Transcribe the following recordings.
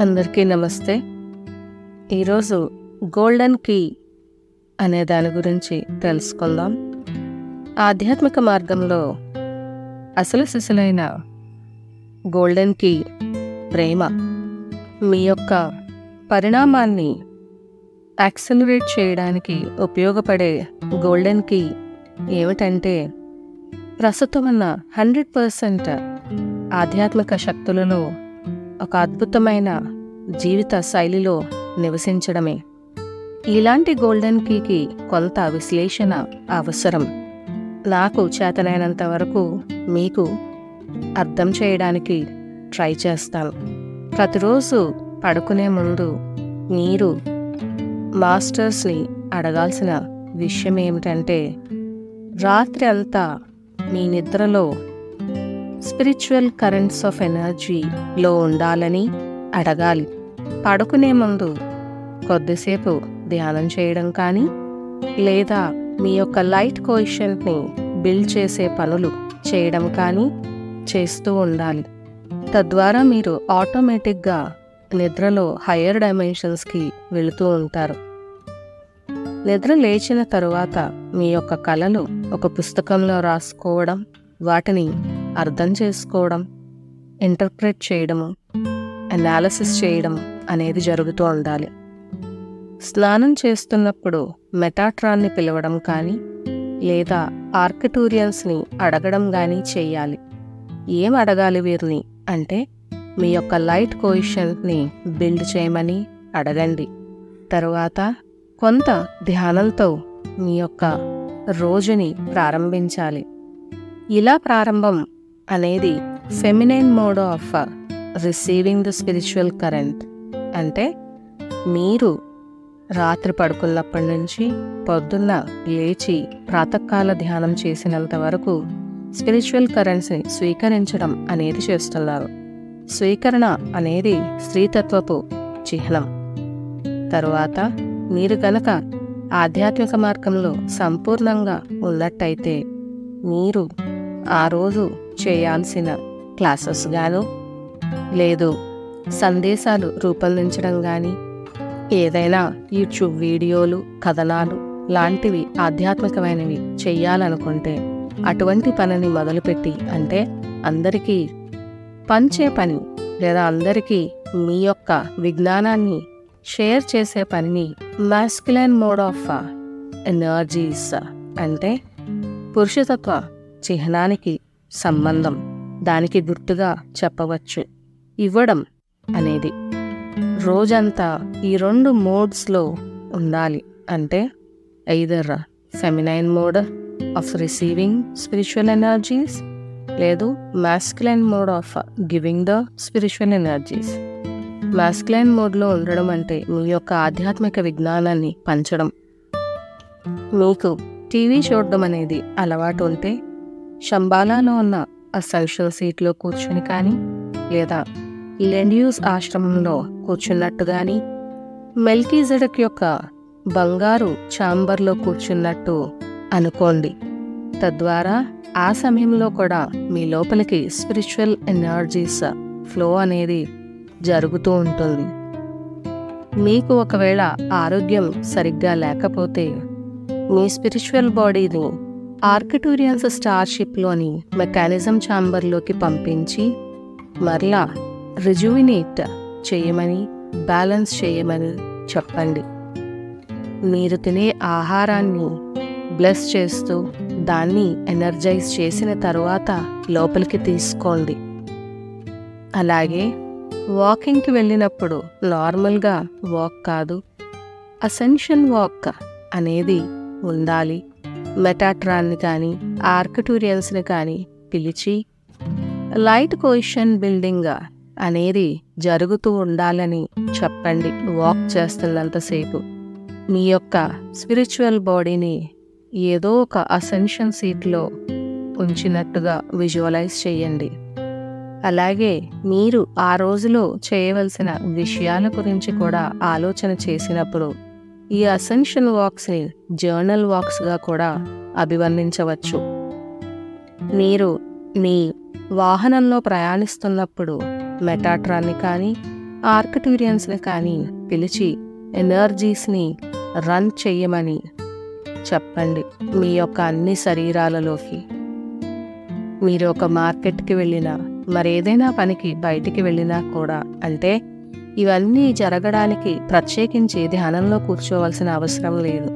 అందరికీ నమస్తే. ఈరోజు గోల్డెన్ కీ అనే దాని గురించి తెలుసుకుందాం. ఆధ్యాత్మిక మార్గంలో అసలు సిసలైన గోల్డెన్ కీ ప్రేమ. మీ యొక్క పరిణామాన్ని యాక్సిలరేట్ చేయడానికి ఉపయోగపడే గోల్డెన్ కీ ఏమిటంటే, ప్రస్తుతం ఉన్న 100% ఆధ్యాత్మిక శక్తులలో ఒక అద్భుతమైన జీవిత శైలిలో నివసించడమే. ఇలాంటి గోల్డెన్ కీకి కొంత విశ్లేషణ అవసరం. నాకు చేతనైనంత వరకు మీకు అర్థం చేయడానికి ట్రై చేస్తాను. ప్రతిరోజు పడుకునే ముందు మీరు మాస్టర్స్ని అడగాల్సిన విషయం ఏమిటంటే, రాత్రి అంతా మీ నిద్రలో స్పిరిచువల్ కరెంట్స్ ఆఫ్ ఎనర్జీలో ఉండాలని అడగాలి. పడుకునే ముందు కొద్దిసేపు ధ్యానం చేయడం కానీ, లేదా మీ యొక్క లైట్ కోఎఫిషియెంట్ని బిల్డ్ చేసే పనులు చేయడం కానీ చేస్తూ ఉండాలి. తద్వారా మీరు ఆటోమేటిక్గా నిద్రలో హయ్యర్ డైమెన్షన్స్కి వెళుతూ ఉంటారు. నిద్ర లేచిన తరువాత మీ యొక్క కలలు ఒక పుస్తకంలో రాసుకోవడం, వాటిని అర్థం చేసుకోవడం, ఇంటర్ప్రెట్ చేయడము, అనాలిసిస్ చేయడం అనేది జరుగుతూ ఉండాలి. స్నానం చేస్తున్నప్పుడు మెటాట్రాన్ని పిలవడం కానీ, లేదా ఆర్కిటూరియన్స్ని అడగడం కానీ చేయాలి. ఏం అడగాలి వీరిని అంటే, మీ యొక్క లైట్ కోఎఫిషియెంట్ని బిల్డ్ చేయమని అడగండి. తరువాత కొంత ధ్యానంతో మీ యొక్క రోజుని ప్రారంభించాలి. ఇలా ప్రారంభం అనేది feminine mode of receiving the spiritual current. అంటే మీరు రాత్రి పడుకున్నప్పటి నుంచి పొద్దున్న లేచి ప్రాతకాల ధ్యానం చేసినంత వరకు స్పిరిచువల్ కరెంట్స్ని స్వీకరించడం అనేది చేస్తున్నారు. స్వీకరణ అనేది స్త్రీతత్వపు చిహ్నం. తరువాత మీరు కనుక ఆధ్యాత్మిక మార్గంలో సంపూర్ణంగా ఉన్నట్టయితే, మీరు ఆ రోజు చేయాల్సిన క్లాసెస్ గాను, లేదు సందేశాలు రూపొందించడం కానీ, ఏదైనా యూట్యూబ్ వీడియోలు, కథనాలు లాంటివి ఆధ్యాత్మికమైనవి చెయ్యాలనుకుంటే అటువంటి పనిని మొదలుపెట్టి, అంటే అందరికీ పంచే పని లేదా అందరికీ మీ యొక్క విజ్ఞానాన్ని షేర్ చేసే పనిని మాస్కులైన్ మోడ్ ఆఫ్ ఎనర్జీస్, అంటే పురుషతత్వ చిహ్నానికి సంబంధం, దానికి గుర్తుగా చెప్పవచ్చు, ఇవ్వడం అనేది. రోజంతా ఈ 2 మోడ్స్లో ఉండాలి. అంటే either feminine mode of receiving spiritual energies, లేదు masculine mode of giving the spiritual energies. Masculine మోడ్లో ఉండడం అంటే మీ యొక్క ఆధ్యాత్మిక విజ్ఞానాన్ని పంచడం. మీకు టీవీ చూడడం అనేది అలవాటు ఉంటే, శంబాలాలో ఉన్న అసెన్షియల్ సీట్లో కూర్చుని కానీ, లేదా లెండ్యూస్ ఆశ్రమంలో కూర్చున్నట్టు కానీ, మెల్కీజెడెక్ యొక్క బంగారు ఛాంబర్లో కూర్చున్నట్టు అనుకోండి. తద్వారా ఆ సమయంలో కూడా మీ లోపలికి స్పిరిచువల్ ఎనర్జీస్ ఫ్లో అనేది జరుగుతూ ఉంటుంది. మీకు ఒకవేళ ఆరోగ్యం సరిగ్గా లేకపోతే, మీ స్పిరిచువల్ బాడీని ఆర్కిటూరియన్స్ స్టార్షిప్లోని మెకానిజం ఛాంబర్లోకి పంపించి మరలా రిజువినేట్ చేయమని, బ్యాలెన్స్ చేయమని చెప్పండి. మీరు తినే ఆహారాన్ని బ్లెస్ చేస్తూ దాన్ని ఎనర్జైజ్ చేసిన తరువాత లోపలికి తీసుకోండి. అలాగే వాకింగ్కి వెళ్ళినప్పుడు నార్మల్గా వాక్ కాదు, అసెన్షన్ వాక్ అనేది ఉండాలి. మెటాట్రాన్ని కానీ, ఆర్కిటూరియన్స్ని కానీ పిలిచి లైట్ కోఎఫిషియెంట్ బిల్డింగ్ అనేది జరుగుతూ ఉండాలని చెప్పండి. వాక్ చేస్తున్నంతసేపు మీ యొక్క స్పిరిచువల్ బాడీని ఏదో ఒక అసెన్షన్ సీట్లో ఉంచినట్టుగా విజువలైజ్ చేయండి. అలాగే మీరు ఆ రోజులో చేయవలసిన విషయాల గురించి కూడా ఆలోచన చేసినప్పుడు ఈ అసెన్షన్ వాక్స్ని జర్నల్ వాక్స్గా కూడా అభివర్ణించవచ్చు. మీరు మీ వాహనంలో ప్రయాణిస్తున్నప్పుడు మెటాట్రాన్ని కానీ, ఆర్కిటూరియన్స్ని కానీ పిలిచి ఎనర్జీస్ని రన్ చెయ్యమని చెప్పండి. మీ యొక్క అన్ని శరీరాలలోకి మీరు ఒక మార్కెట్కి వెళ్ళినా మరేదైనా పనికి బయటికి వెళ్ళినా కూడా, అంటే ఇవన్నీ జరగడానికి ప్రత్యేకించి ధ్యానంలో కూర్చోవలసిన అవసరం లేదు.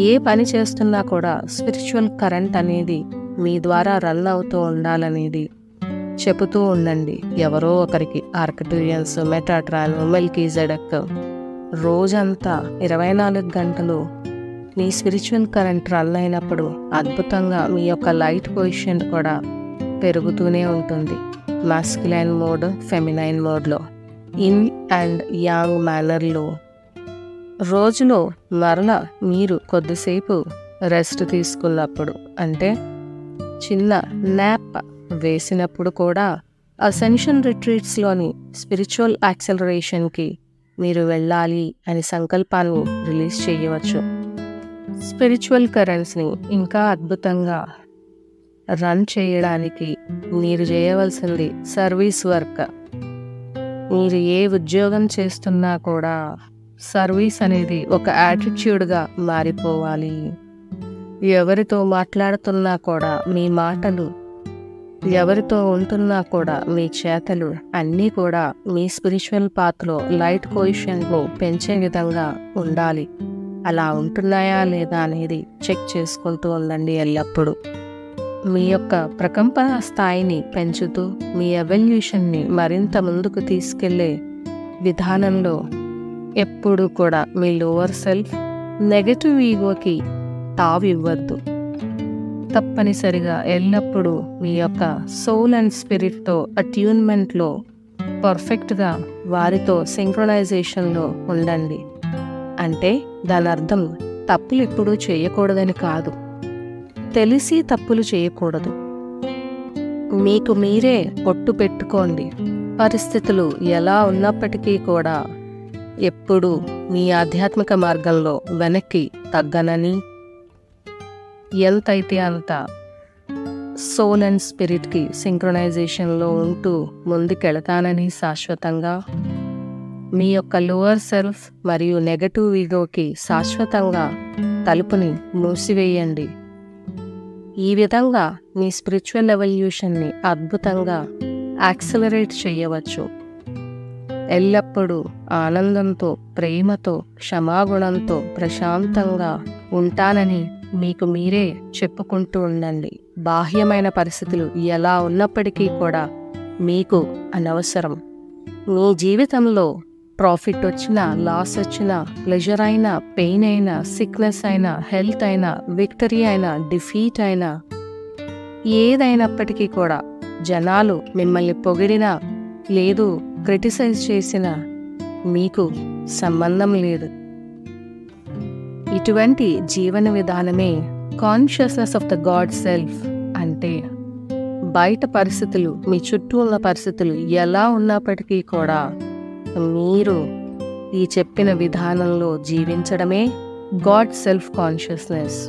ఏ పని చేస్తున్నా కూడా స్పిరిచువల్ కరెంట్ అనేది మీ ద్వారా రన్ అవుతూ ఉండాలనేది చెబుతూ ఉండండి. ఎవరో ఒకరికి ఆర్కిటూరియన్స్, మెటాట్రాన్, మెల్కీజెడెక్ రోజంతా 24 గంటలు మీ స్పిరిచువల్ కరెంట్ రన్ అయినప్పుడు అద్భుతంగా మీ యొక్క లైట్ పొజిషన్ కూడా పెరుగుతూనే ఉంటుంది. మాస్కులైన్ మోడ్, ఫెమినైన్ మోడ్లో, ఇన్ అండ్ యాంగ్ మేనర్లో రోజులో మరల మీరు కొద్దిసేపు రెస్ట్ తీసుకున్నప్పుడు, అంటే చిన్న నాప్ వేసినప్పుడు కూడా అసెన్షన్ రిట్రీట్స్లోని స్పిరిచువల్ యాక్సలరేషన్కి మీరు వెళ్ళాలి అని సంకల్పాన్ని రిలీజ్ చేయవచ్చు. స్పిరిచువల్ కరెంట్స్ని ఇంకా అద్భుతంగా రన్ చేయడానికి మీరు చేయవలసింది సర్వీస్ వర్క్. మీరు ఏ ఉద్యోగం చేస్తున్నా కూడా సర్వీస్ అనేది ఒక యాటిట్యూడ్గా మారిపోవాలి. ఎవరితో మాట్లాడుతున్నా కూడా మీ మాటలు, ఎవరితో ఉంటున్నా కూడా మీ చేతలు అన్నీ కూడా మీ స్పిరిచువల్ పాత్లో లైట్ పొజిషన్ను పెంచే విధంగా ఉండాలి. అలా ఉంటున్నాయా లేదా అనేది చెక్ చేసుకుంటూ ఉండండి ఎల్లప్పుడూ. మీ యొక్క ప్రకంపన స్థాయిని పెంచుతూ మీ ఎవల్యూషన్ని మరింత ముందుకు తీసుకెళ్లే విధానంలో ఎప్పుడూ కూడా మీ లోవర్ సెల్ఫ్, నెగటివ్ ఈగోకి తావివ్వద్దు. తప్పనిసరిగా ఎల్లప్పుడూ మీ యొక్క సోల్ అండ్ స్పిరిట్తో అట్యూన్మెంట్లో పర్ఫెక్ట్గా వారితో సింక్రొనైజేషన్లో ఉండండి. అంటే దాని అర్థం తప్పులు ఎప్పుడూ చేయకూడదని కాదు, తెలిసి తప్పులు చేయకూడదు. మీకు మీరే ఒట్టు పెట్టుకోండి. పరిస్థితులు ఎలా ఉన్నప్పటికీ కూడా ఎప్పుడూ మీ ఆధ్యాత్మిక మార్గంలో వెనక్కి తగ్గనని, ఎంతైతే అంత సోల్ అండ్ స్పిరిట్కి సింక్రొనైజేషన్లో ఉంటూ ముందుకెళతానని శాశ్వతంగా, మీ యొక్క లోవర్ సెల్ఫ్ మరియు నెగటివ్ ఈగోకి శాశ్వతంగా తలుపుని మూసివేయండి. ఈ విధంగా మీ స్పిరిచువల్ ఎవల్యూషన్ని అద్భుతంగా యాక్సిలరేట్ చేయవచ్చు. ఎల్లప్పుడూ ఆనందంతో, ప్రేమతో, క్షమాగుణంతో ప్రశాంతంగా ఉంటానని మీకు మీరే చెప్పుకుంటూ ఉండండి. బాహ్యమైన పరిస్థితులు ఎలా ఉన్నప్పటికీ కూడా మీకు అనవసరం. మీ జీవితంలో ప్రాఫిట్ వచ్చినా, లాస్ వచ్చినా, ప్లెజర్ అయినా, పెయిన్ అయినా, సిక్నెస్ అయినా, హెల్త్ అయినా, విక్టరీ అయినా, డిఫీట్ అయినా, ఏదైనప్పటికీ కూడా జనాలు మిమ్మల్ని పొగిడినా లేదు క్రిటిసైజ్ చేసినా మీకు సంబంధం లేదు. ఇటువంటి జీవన విధానమే consciousness of the God self. అంటే బయట పరిస్థితులు, మీ చుట్టూ ఉన్న పరిస్థితులు ఎలా ఉన్నప్పటికీ కూడా మీరు ఈ చెప్పిన విధానంలో జీవించడమే గాడ్ సెల్ఫ్ కాన్షియస్నెస్.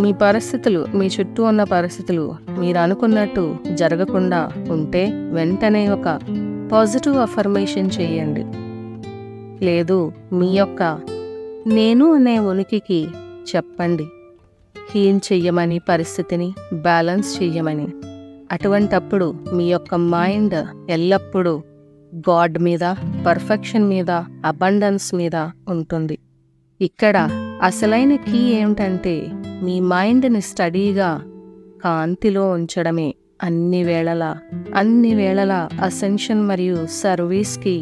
మీ పరిస్థితులు, మీ చుట్టూ ఉన్న పరిస్థితులు మీరు అనుకున్నట్టు జరగకుండా ఉంటే వెంటనే ఒక పాజిటివ్ అఫర్మేషన్ చేయండి. లేదు మీ యొక్క నేను అనే ఉనికికి చెప్పండి హీల్ చెయ్యమని, పరిస్థితిని బ్యాలెన్స్ చెయ్యమని. అటువంటప్పుడు మీ యొక్క మైండ్ ఎల్లప్పుడూ గాడ్ మీద, పర్ఫెక్షన్ మీద, అబండెన్స్ మీద ఉంటుంది. ఇక్కడ అసలైన కీ ఏమిటంటే మీ మైండ్ని స్టడీగా కాంతిలో ఉంచడమే. అన్ని వేళలా అసెన్షన్ మరియు సర్వీస్కి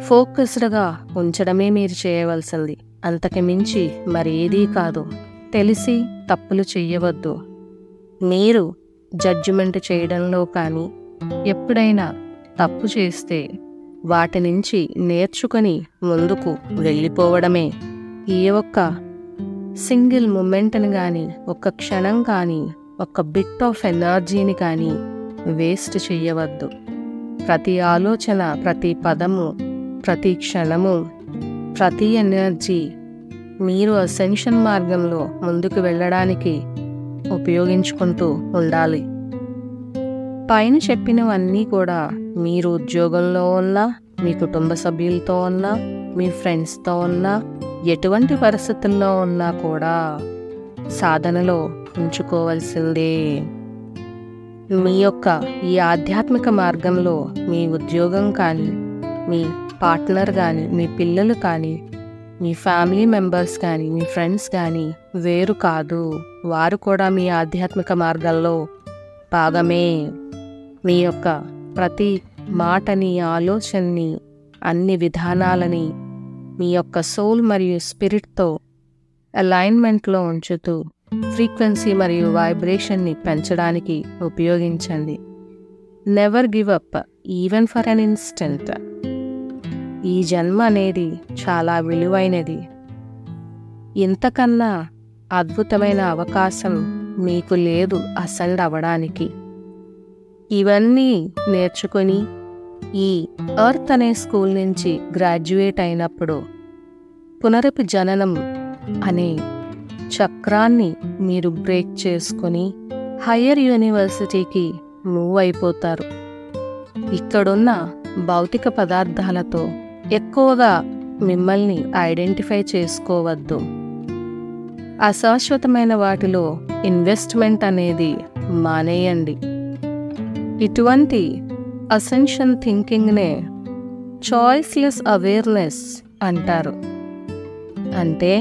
ఫోకస్డ్గా ఉంచడమే మీరు చేయవలసింది. అంతకు మించి మరేదీ కాదు. తెలిసి తప్పులు చెయ్యవద్దు. మీరు జడ్జిమెంట్ చేయడంలో కానీ ఎప్పుడైనా తప్పు చేస్తే వాటి నుంచి నేర్చుకొని ముందుకు వెళ్ళిపోవడమే. ఏ ఒక్క సింగిల్ మూమెంట్ని కానీ, ఒక్క క్షణం కానీ, ఒక్క బిట్ ఆఫ్ ఎనర్జీని కానీ వేస్ట్ చెయ్యవద్దు. ప్రతి ఆలోచన, ప్రతి పదము, ప్రతి క్షణము, ప్రతి ఎనర్జీ మీరు అసెన్షన్ మార్గంలో ముందుకు వెళ్ళడానికి ఉపయోగించుకుంటూ ఉండాలి. పైన చెప్పినవన్నీ కూడా మీరు ఉద్యోగంలో ఉన్నా, మీ కుటుంబ సభ్యులతో ఉన్నా, మీ ఫ్రెండ్స్తో ఉన్నా, ఎటువంటి పరిస్థితుల్లో ఉన్నా కూడా సాధనలో ఉంచుకోవాల్సిందే. మీ యొక్క ఈ ఆధ్యాత్మిక మార్గంలో మీ ఉద్యోగం కానీ, మీ పార్ట్నర్ కానీ, మీ పిల్లలు కానీ, మీ ఫ్యామిలీ మెంబర్స్ కానీ, మీ ఫ్రెండ్స్ కానీ వేరు కాదు. వారు కూడా మీ ఆధ్యాత్మిక మార్గంలో భాగమే. మీ యొక్క ప్రతి మాటని, ఆలోచనని, అన్ని విధానాలని మీ యొక్క సోల్ మరియు స్పిరిట్తో అలైన్మెంట్లో ఉంచుతూ ఫ్రీక్వెన్సీ మరియు వైబ్రేషన్ని పెంచడానికి ఉపయోగించండి. Never give up even for an instant. ఈ జన్మ అనేది చాలా విలువైనది. ఇంతకన్నా అద్భుతమైన అవకాశం మీకు లేదు అసెండ్ అవ్వడానికి. ఇవన్నీ నేర్చుకొని ఈ ఎర్త్ అనే స్కూల్ నుంచి గ్రాడ్యుయేట్ అయినప్పుడు పునరపి జననం అనే చక్రాన్ని మీరు బ్రేక్ చేసుకొని హయ్యర్ యూనివర్సిటీకి మూవ్ అయిపోతారు. ఇక్కడున్న భౌతిక పదార్థాలతో ఎక్కువగా మిమ్మల్ని ఐడెంటిఫై చేసుకోవద్దు. అశాశ్వతమైన వాటిలో ఇన్వెస్ట్మెంట్ అనేది మానేయండి. ఇటువంటి అసెన్షన్ థింకింగ్నే చాయిస్లెస్ అవేర్నెస్ అంటారు. అంటే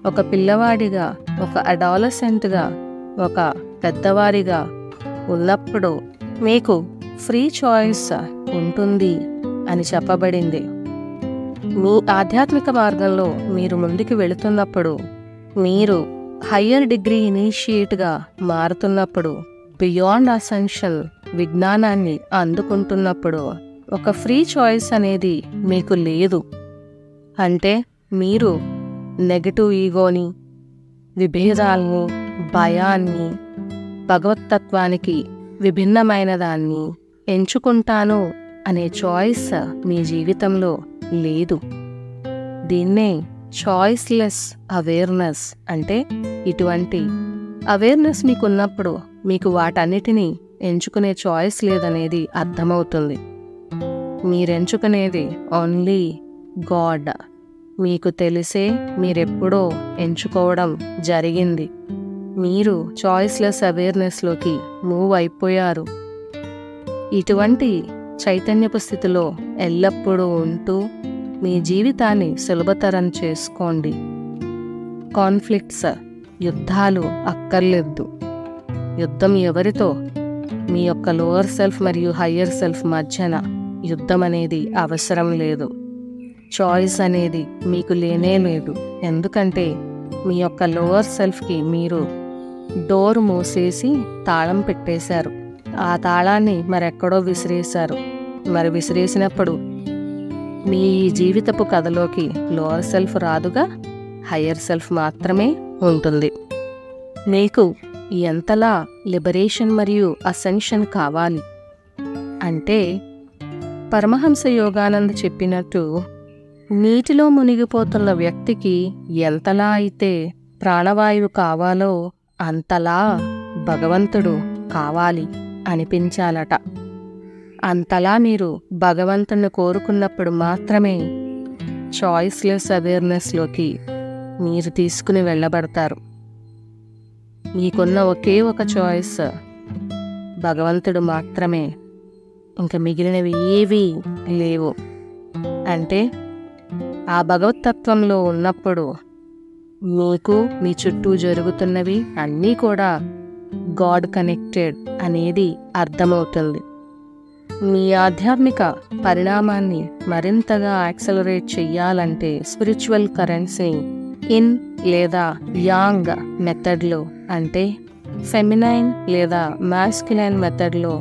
ఒక పిల్లవాడిగా, ఒక అడాలసెంట్గా, ఒక పెద్దవారిగా ఉన్నప్పుడు మీకు ఫ్రీ చాయిస్ ఉంటుంది అని చెప్పబడింది. మీ ఆధ్యాత్మిక మార్గంలో మీరు ముందుకు వెళుతున్నప్పుడు, మీరు హయ్యర్ డిగ్రీ ఇనిషియేట్గా మారుతున్నప్పుడు, బియాండ్ అసెన్షన్ విజ్ఞానాన్ని అందుకుంటున్నప్పుడు ఒక ఫ్రీ చాయిస్ అనేది మీకు లేదు. అంటే మీరు నెగటివ్ ఈగోని, విభేదాల్ని, భయాన్ని, భగవత్తత్వానికి విభిన్నమైన దాన్ని ఎంచుకుంటాను అనే చాయిస్ మీ జీవితంలో లేదు. దీన్నే చాయిస్లెస్ అవేర్నెస్ అంటే. ఇటువంటి అవేర్నెస్ మీకున్నప్పుడు మీకు వాటన్నిటినీ ఎంచుకునే చాయిస్ లేదనేది అర్థమవుతుంది. మీరెంచుకునేది ఓన్లీ గాడ్. మీకు తెలిసే మీరెప్పుడో ఎంచుకోవడం జరిగింది. మీరు చాయిస్లెస్ అవేర్నెస్లోకి మూవ్ అయిపోయారు. ఇటువంటి చైతన్యపు స్థితిలో ఎల్లప్పుడూ ఉంటూ మీ జీవితాన్ని సులభతరం చేసుకోండి. కాన్ఫ్లిక్ట్స్, యుద్ధాలు అక్కర్లేదు. యుద్ధం ఎవరితో? మీ యొక్క లోవర్ సెల్ఫ్ మరియు హయ్యర్ సెల్ఫ్ మధ్యన యుద్ధం అనేది అవసరం లేదు. చాయిస్ అనేది మీకు లేనే లేదు. ఎందుకంటే మీ యొక్క లోవర్ సెల్ఫ్కి మీరు డోర్ మూసేసి తాళం పెట్టేశారు. ఆ తాళాన్ని మరెక్కడో విసిరేశారు. మరి విసిరేసినప్పుడు మీ జీవితపు కథలోకి లోవర్ సెల్ఫ్ రాదుగా, హయ్యర్ సెల్ఫ్ మాత్రమే ఉంటుంది. మీకు ఎంతలా లిబరేషన్ మరియు అసెన్షన్ కావాలి అంటే, పరమహంస యోగానంద చెప్పినట్టు నీటిలో మునిగిపోతున్న వ్యక్తికి ఎంతలా అయితే ప్రాణవాయువు కావాలో అంతలా భగవంతుడు కావాలి అనిపించాలట. అంతలా మీరు భగవంతుని కోరుకున్నప్పుడు మాత్రమే చాయిస్లెస్ అవేర్నెస్లోకి మీరు తీసుకుని వెళ్ళబడతారు. మీకున్న ఒకే ఒక చాయిస్ భగవంతుడు మాత్రమే. ఇంకా మిగిలినవి ఏవీ లేవు. అంటే ఆ భగవత్తత్వంలో ఉన్నప్పుడు మీకు మీ చుట్టూ జరుగుతున్నవి అన్నీ కూడా గాడ్ కనెక్టెడ్ అనేది అర్థమవుతుంది. మీ ఆధ్యాత్మిక పరిణామాన్ని మరింతగా యాక్సలరేట్ చెయ్యాలంటే స్పిరిచువల్ కరెన్సీని ఇన్ లేదా యాంగ్ మెథడ్లో, అంటే ఫెమినైన్ లేదా మాస్క్యులైన్ మెథడ్లో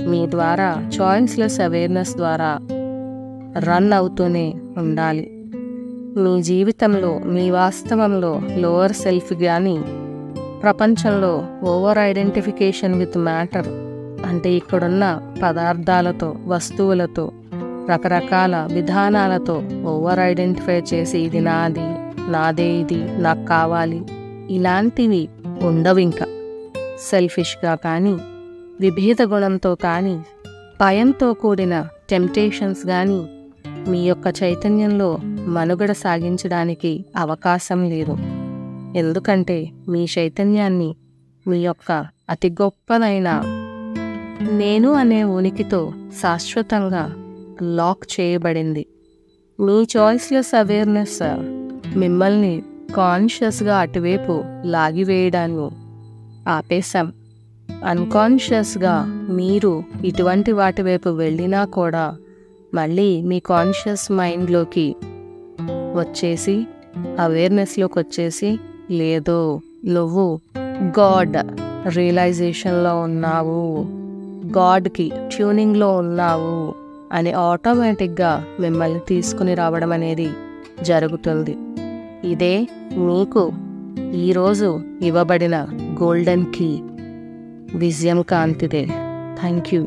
మీ ద్వారా చాయిస్లెస్ అవేర్నెస్ ద్వారా రన్ అవుతూనే ఉండాలి. మీ జీవితంలో, మీ వాస్తవంలో లోవర్ సెల్ఫ్ కానీ, ప్రపంచంలో ఓవర్ ఐడెంటిఫికేషన్ విత్ మ్యాటర్ అంటే ఇక్కడున్న పదార్థాలతో, వస్తువులతో, రకరకాల విధానాలతో ఓవర్ ఐడెంటిఫై చేసి ఇది నాది, నాదే, ఇది నాకు కావాలి, ఇలాంటివి ఉండవు. ఇంకా సెల్ఫిష్గా కానీ, విభేద గుణంతో కానీ, భయంతో కూడిన టెంప్టేషన్స్ కానీ, మీ యొక్క చైతన్యంలో మనుగడ సాగించడానికి అవకాశం లేదు. ఎందుకంటే మీ చైతన్యాన్ని మీ యొక్క అతి గొప్పదైన నేను అనే ఉనికితో శాశ్వతంగా లాక్ చేయబడింది. మీ చాయిస్లెస్ అవేర్నెస్ మిమ్మల్ని కాన్షియస్గా అటువైపు లాగివేయడాన్ని ఆపేశాం. అన్కాన్షియస్గా మీరు ఇటువంటి వాటి వైపు వెళ్ళినా కూడా మళ్ళీ మీ కాన్షియస్ మైండ్లోకి వచ్చేసి అవేర్నెస్లోకి వచ్చేసి లేదు నువ్వు గాడ్ రియలైజేషన్లో ఉన్నావు, గాడ్కి ట్యూనింగ్లో ఉన్నావు అని ఆటోమేటిక్గా మిమ్మల్ని తీసుకుని రావడం అనేది జరుగుతుంది. ఇదే మీకు ఈరోజు ఇవ్వబడిన గోల్డెన్ కీ. విజయం కాంతిదే. Thank you.